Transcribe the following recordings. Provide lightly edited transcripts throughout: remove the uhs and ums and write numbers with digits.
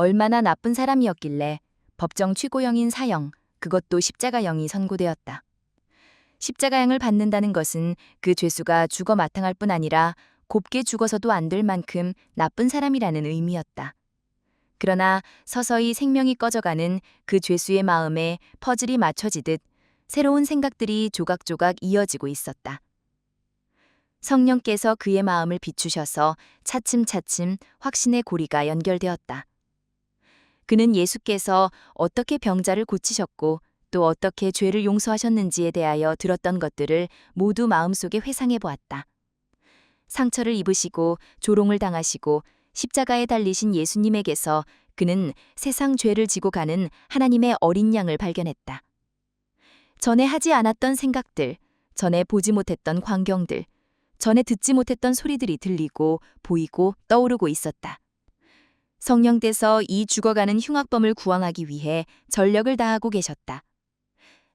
얼마나 나쁜 사람이었길래 법정 최고형인 사형, 그것도 십자가형이 선고되었다. 십자가형을 받는다는 것은 그 죄수가 죽어 마땅할 뿐 아니라 곱게 죽어서도 안 될 만큼 나쁜 사람이라는 의미였다. 그러나 서서히 생명이 꺼져가는 그 죄수의 마음에 퍼즐이 맞춰지듯 새로운 생각들이 조각조각 이어지고 있었다. 성령께서 그의 마음을 비추셔서 차츰차츰 확신의 고리가 연결되었다. 그는 예수께서 어떻게 병자를 고치셨고 또 어떻게 죄를 용서하셨는지에 대하여 들었던 것들을 모두 마음속에 회상해 보았다. 상처를 입으시고 조롱을 당하시고 십자가에 달리신 예수님에게서 그는 세상 죄를 지고 가는 하나님의 어린 양을 발견했다. 전에 하지 않았던 생각들, 전에 보지 못했던 광경들, 전에 듣지 못했던 소리들이 들리고 보이고 떠오르고 있었다. 성령께서 이 죽어가는 흉악범을 구원하기 위해 전력을 다하고 계셨다.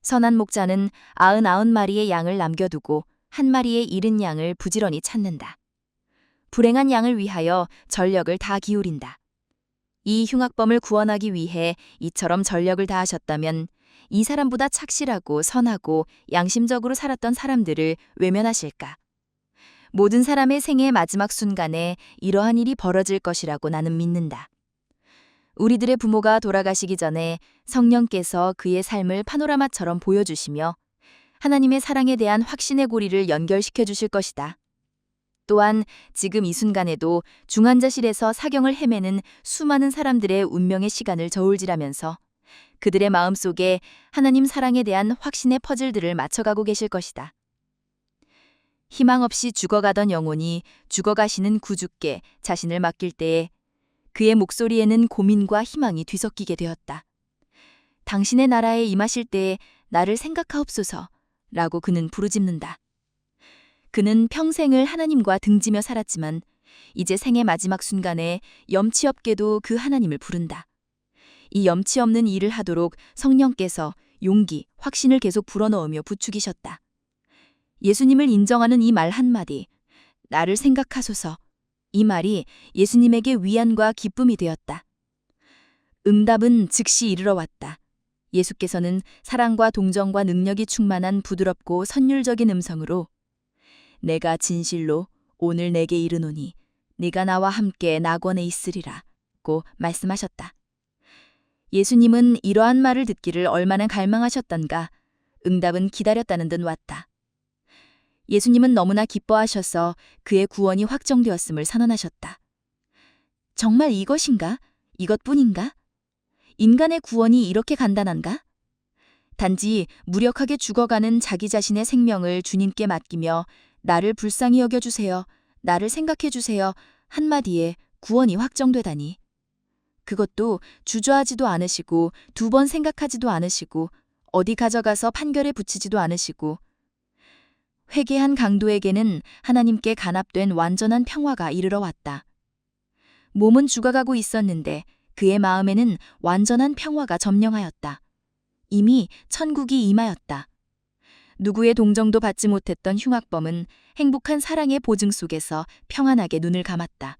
선한 목자는 99마리의 양을 남겨두고 한 마리의 잃은 양을 부지런히 찾는다. 불행한 양을 위하여 전력을 다 기울인다. 이 흉악범을 구원하기 위해 이처럼 전력을 다하셨다면 이 사람보다 착실하고 선하고 양심적으로 살았던 사람들을 외면하실까? 모든 사람의 생의 마지막 순간에 이러한 일이 벌어질 것이라고 나는 믿는다. 우리들의 부모가 돌아가시기 전에 성령께서 그의 삶을 파노라마처럼 보여주시며 하나님의 사랑에 대한 확신의 고리를 연결시켜 주실 것이다. 또한 지금 이 순간에도 중환자실에서 사경을 헤매는 수많은 사람들의 운명의 시간을 저울질하면서 그들의 마음속에 하나님 사랑에 대한 확신의 퍼즐들을 맞춰가고 계실 것이다. 희망 없이 죽어가던 영혼이 죽어가시는 구주께 자신을 맡길 때에 그의 목소리에는 고민과 희망이 뒤섞이게 되었다. 당신의 나라에 임하실 때에 나를 생각하옵소서 라고 그는 부르짖는다. 그는 평생을 하나님과 등지며 살았지만 이제 생의 마지막 순간에 염치 없게도 그 하나님을 부른다. 이 염치 없는 일을 하도록 성령께서 용기, 확신을 계속 불어넣으며 부추기셨다. 예수님을 인정하는 이 말 한마디, 나를 생각하소서. 이 말이 예수님에게 위안과 기쁨이 되었다. 응답은 즉시 이르러 왔다. 예수께서는 사랑과 동정과 능력이 충만한 부드럽고 선율적인 음성으로 내가 진실로 오늘 내게 이르노니 네가 나와 함께 낙원에 있으리라 고 말씀하셨다. 예수님은 이러한 말을 듣기를 얼마나 갈망하셨던가. 응답은 기다렸다는 듯 왔다. 예수님은 너무나 기뻐하셔서 그의 구원이 확정되었음을 선언하셨다. 정말 이것인가? 이것뿐인가? 인간의 구원이 이렇게 간단한가? 단지 무력하게 죽어가는 자기 자신의 생명을 주님께 맡기며 나를 불쌍히 여겨주세요, 나를 생각해주세요 한마디에 구원이 확정되다니. 그것도 주저하지도 않으시고 2번 생각하지도 않으시고 어디 가져가서 판결에 붙이지도 않으시고 회개한 강도에게는 하나님께 간합된 완전한 평화가 이르러 왔다. 몸은 죽어가고 있었는데 그의 마음에는 완전한 평화가 점령하였다. 이미 천국이 임하였다. 누구의 동정도 받지 못했던 흉악범은 행복한 사랑의 보증 속에서 평안하게 눈을 감았다.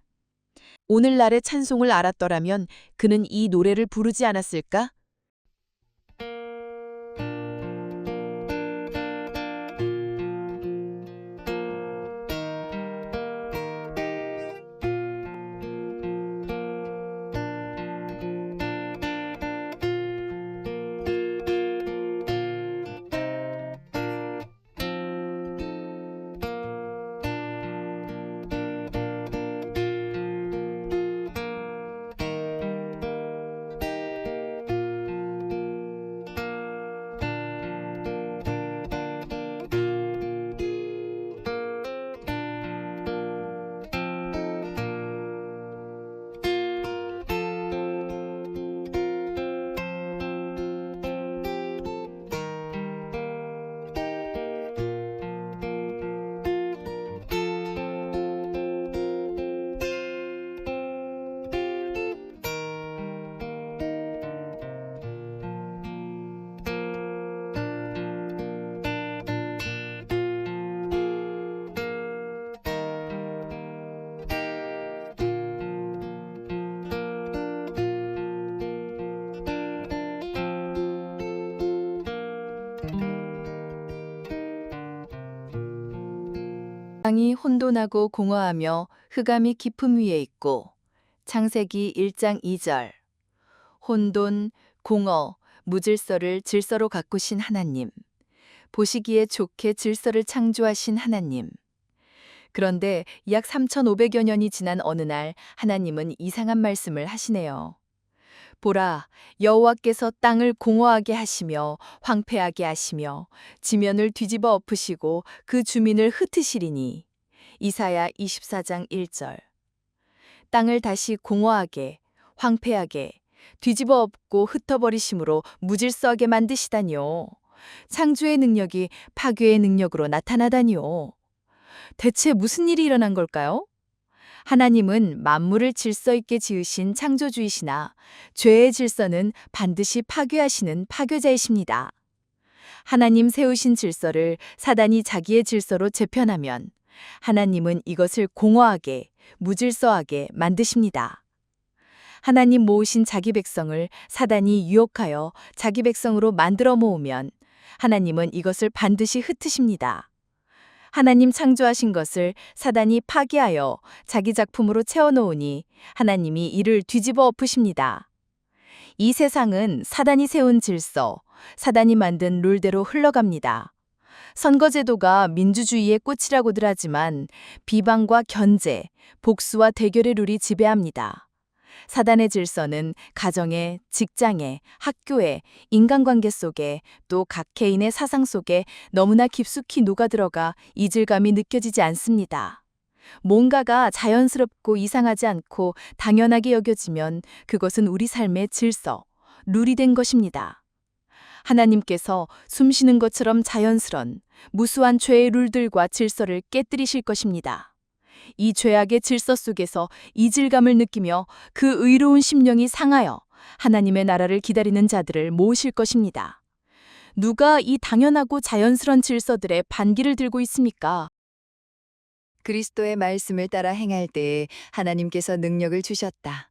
오늘날의 찬송을 알았더라면 그는 이 노래를 부르지 않았을까? 땅이 혼돈하고 공허하며 흑암이 깊음 위에 있고. 창세기 1장 2절. 혼돈, 공허, 무질서를 질서로 가꾸신 하나님. 보시기에 좋게 질서를 창조하신 하나님. 그런데 약 3,500여 년이 지난 어느 날 하나님은 이상한 말씀을 하시네요. 보라, 여호와께서 땅을 공허하게 하시며 황폐하게 하시며 지면을 뒤집어 엎으시고 그 주민을 흩으시리니. 이사야 24장 1절. 땅을 다시 공허하게, 황폐하게, 뒤집어 엎고 흩어버리심으로 무질서하게 만드시다니요. 창조의 능력이 파괴의 능력으로 나타나다니요. 대체 무슨 일이 일어난 걸까요? 하나님은 만물을 질서 있게 지으신 창조주이시나 죄의 질서는 반드시 파괴하시는 파괴자이십니다. 하나님 세우신 질서를 사단이 자기의 질서로 재편하면 하나님은 이것을 공허하게, 무질서하게 만드십니다. 하나님 모으신 자기 백성을 사단이 유혹하여 자기 백성으로 만들어 모으면 하나님은 이것을 반드시 흩으십니다. 하나님 창조하신 것을 사단이 파괴하여 자기 작품으로 채워놓으니 하나님이 이를 뒤집어 엎으십니다. 이 세상은 사단이 세운 질서, 사단이 만든 룰대로 흘러갑니다. 선거제도가 민주주의의 꽃이라고들 하지만 비방과 견제, 복수와 대결의 룰이 지배합니다. 사단의 질서는 가정에, 직장에, 학교에, 인간관계 속에 또 각 개인의 사상 속에 너무나 깊숙이 녹아들어가 이질감이 느껴지지 않습니다. 뭔가가 자연스럽고 이상하지 않고 당연하게 여겨지면 그것은 우리 삶의 질서, 룰이 된 것입니다. 하나님께서 숨쉬는 것처럼 자연스런, 무수한 죄의 룰들과 질서를 깨뜨리실 것입니다. 이 죄악의 질서 속에서 이질감을 느끼며 그 의로운 심령이 상하여 하나님의 나라를 기다리는 자들을 모으실 것입니다. 누가 이 당연하고 자연스런 질서들의 반기를 들고 있습니까? 그리스도의 말씀을 따라 행할 때에 하나님께서 능력을 주셨다.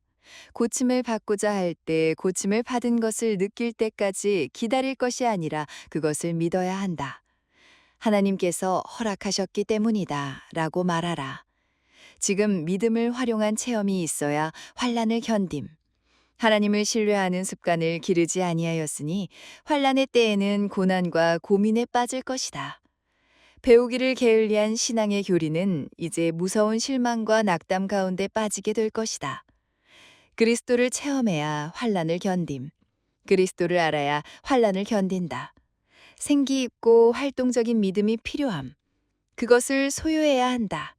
고침을 받고자 할 때 고침을 받은 것을 느낄 때까지 기다릴 것이 아니라 그것을 믿어야 한다. 하나님께서 허락하셨기 때문이다 라고 말하라. 지금 믿음을 활용한 체험이 있어야 환난을 견딤. 하나님을 신뢰하는 습관을 기르지 아니하였으니 환난의 때에는 고난과 고민에 빠질 것이다. 배우기를 게을리한 신앙의 교리는 이제 무서운 실망과 낙담 가운데 빠지게 될 것이다. 그리스도를 체험해야 환난을 견딤. 그리스도를 알아야 환난을 견딘다. 생기 있고 활동적인 믿음이 필요함. 그것을 소유해야 한다.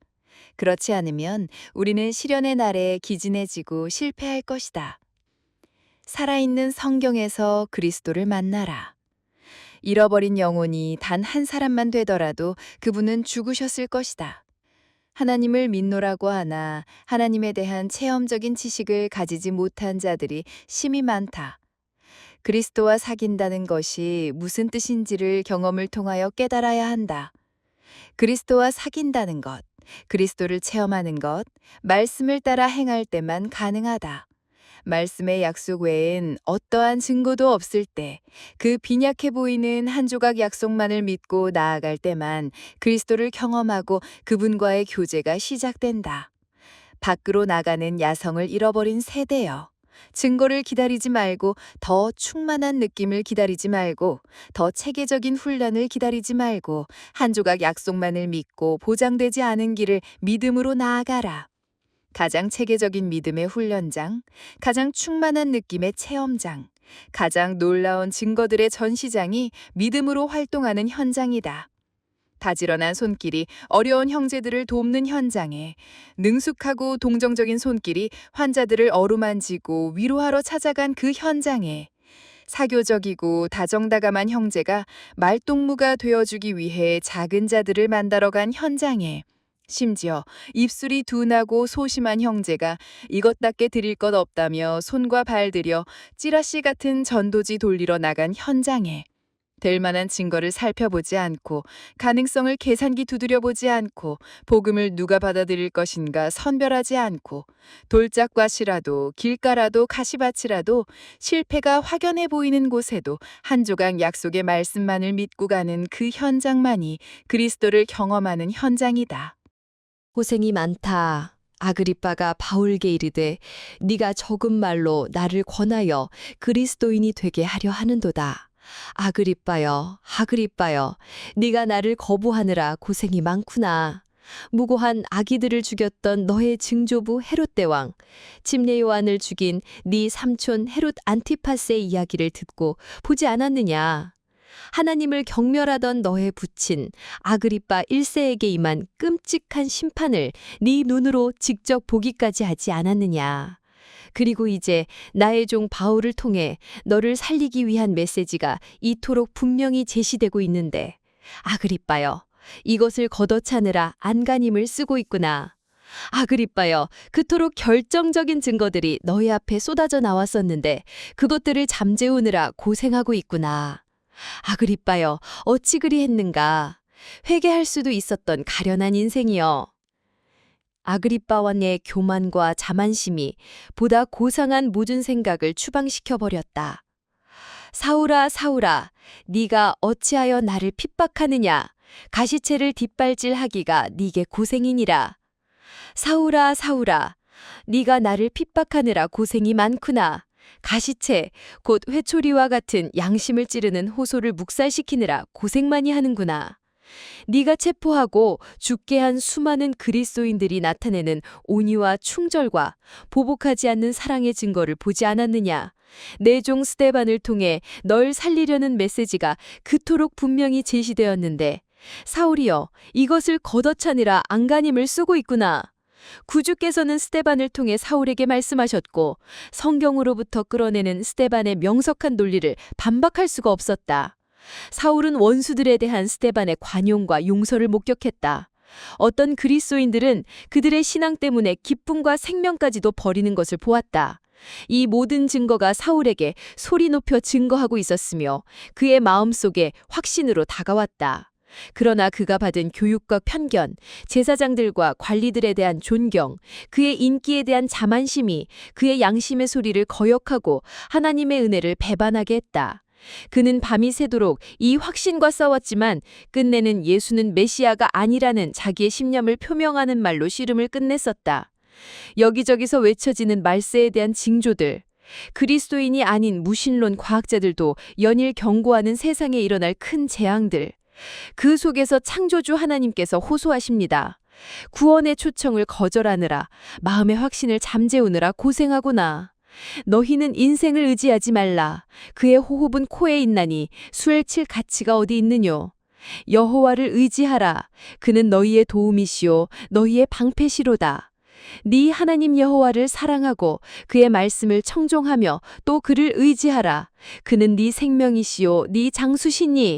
그렇지 않으면 우리는 시련의 날에 기진해지고 실패할 것이다. 살아있는 성경에서 그리스도를 만나라. 잃어버린 영혼이 단 한 사람만 되더라도 그분은 죽으셨을 것이다. 하나님을 믿노라고 하나 하나님에 대한 체험적인 지식을 가지지 못한 자들이 심히 많다. 그리스도와 사귄다는 것이 무슨 뜻인지를 경험을 통하여 깨달아야 한다. 그리스도와 사귄다는 것, 그리스도를 체험하는 것, 말씀을 따라 행할 때만 가능하다. 말씀의 약속 외엔 어떠한 증거도 없을 때, 그 빈약해 보이는 한 조각 약속만을 믿고 나아갈 때만 그리스도를 경험하고 그분과의 교제가 시작된다. 밖으로 나가는 야성을 잃어버린 세대여. 증거를 기다리지 말고 더 충만한 느낌을 기다리지 말고 더 체계적인 훈련을 기다리지 말고 한 조각 약속만을 믿고 보장되지 않은 길을 믿음으로 나아가라. 가장 체계적인 믿음의 훈련장, 가장 충만한 느낌의 체험장, 가장 놀라운 증거들의 전시장이 믿음으로 활동하는 현장이다. 다지런한 손길이 어려운 형제들을 돕는 현장에 능숙하고 동정적인 손길이 환자들을 어루만지고 위로하러 찾아간 그 현장에 사교적이고 다정다감한 형제가 말동무가 되어주기 위해 작은 자들을 만나러 간 현장에 심지어 입술이 둔하고 소심한 형제가 이것답게 드릴 것 없다며 손과 발 들여 찌라시 같은 전도지 돌리러 나간 현장에 될 만한 증거를 살펴보지 않고 가능성을 계산기 두드려 보지 않고 복음을 누가 받아들일 것인가 선별하지 않고 돌짝밭이라도 길가라도 가시밭이라도 실패가 확연해 보이는 곳에도 한 조각 약속의 말씀만을 믿고 가는 그 현장만이 그리스도를 경험하는 현장이다. 고생이 많다. 아그리빠가 바울에게 이르되 네가 적은 말로 나를 권하여 그리스도인이 되게 하려 하는도다. 아그리빠여, 아그리빠여, 네가 나를 거부하느라 고생이 많구나. 무고한 아기들을 죽였던 너의 증조부 헤롯 대왕, 침례 요한을 죽인 네 삼촌 헤롯 안티파스의 이야기를 듣고 보지 않았느냐? 하나님을 경멸하던 너의 부친 아그리빠 1세에게 임한 끔찍한 심판을 네 눈으로 직접 보기까지 하지 않았느냐? 그리고 이제 나의 종 바울을 통해 너를 살리기 위한 메시지가 이토록 분명히 제시되고 있는데, 아그리빠여, 이것을 걷어차느라 안간힘을 쓰고 있구나. 아그리빠여, 그토록 결정적인 증거들이 너희 앞에 쏟아져 나왔었는데 그것들을 잠재우느라 고생하고 있구나. 아그리빠여, 어찌 그리 했는가? 회개할 수도 있었던 가련한 인생이여. 아그리빠 왕의 교만과 자만심이 보다 고상한 모든 생각을 추방시켜 버렸다. 사울아, 사울아, 네가 어찌하여 나를 핍박하느냐? 가시채를 뒷발질하기가 네게 고생이니라. 사울아, 사울아, 네가 나를 핍박하느라 고생이 많구나. 가시채, 곧 회초리와 같은 양심을 찌르는 호소를 묵살시키느라 고생 많이 하는구나. 네가 체포하고 죽게 한 수많은 그리스도인들이 나타내는 온유와 충절과 보복하지 않는 사랑의 증거를 보지 않았느냐? 내 종 스데반을 통해 널 살리려는 메시지가 그토록 분명히 제시되었는데, 사울이여, 이것을 걷어차느라 안간힘을 쓰고 있구나. 구주께서는 스데반을 통해 사울에게 말씀하셨고 성경으로부터 끌어내는 스데반의 명석한 논리를 반박할 수가 없었다. 사울은 원수들에 대한 스데반의 관용과 용서를 목격했다. 어떤 그리스도인들은 그들의 신앙 때문에 기쁨과 생명까지도 버리는 것을 보았다. 이 모든 증거가 사울에게 소리 높여 증거하고 있었으며 그의 마음속에 확신으로 다가왔다. 그러나 그가 받은 교육과 편견, 제사장들과 관리들에 대한 존경, 그의 인기에 대한 자만심이 그의 양심의 소리를 거역하고 하나님의 은혜를 배반하게 했다. 그는 밤이 새도록 이 확신과 싸웠지만 끝내는 예수는 메시아가 아니라는 자기의 신념을 표명하는 말로 씨름을 끝냈었다. 여기저기서 외쳐지는 말세에 대한 징조들, 그리스도인이 아닌 무신론 과학자들도 연일 경고하는 세상에 일어날 큰 재앙들, 그 속에서 창조주 하나님께서 호소하십니다. 구원의 초청을 거절하느라, 마음의 확신을 잠재우느라 고생하구나. 너희는 인생을 의지하지 말라. 그의 호흡은 코에 있나니 수를 칠 가치가 어디 있느뇨. 여호와를 의지하라. 그는 너희의 도움이시오 너희의 방패시로다. 네 하나님 여호와를 사랑하고 그의 말씀을 청종하며 또 그를 의지하라. 그는 네 생명이시오 네 장수시니.